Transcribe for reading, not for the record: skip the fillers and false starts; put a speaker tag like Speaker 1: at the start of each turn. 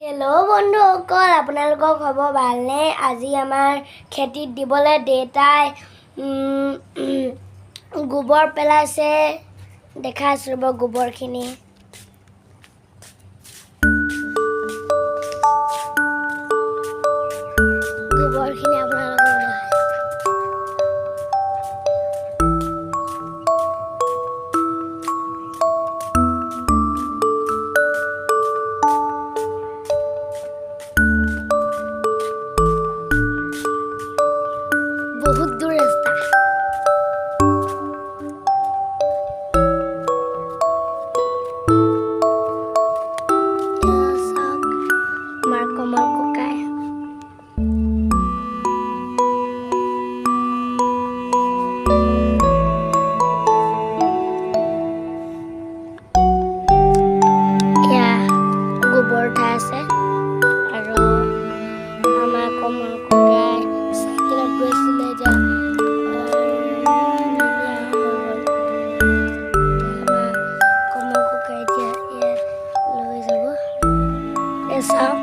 Speaker 1: Hello' বন্ধুসকল, আপোনালোকৰ খবৰ ভালনে? আজি আমাৰ খেতিত দিবলৈ দেউতাই গোবৰ পেলাইছে। দেখাইছোঁ ৰ'ব গোবৰখিনি। গোবৰখিনি আপোনালোকৰ বহুত দূৰ ৰাস্তা। আমাৰ কমল ককাই গোবৰ উঠাই আছে আৰু আমাৰ কমল ককাই চাইকেলত গৈছিলে। এতিয়া কমল ককাই এতিয়া লৈ যাব। চাওক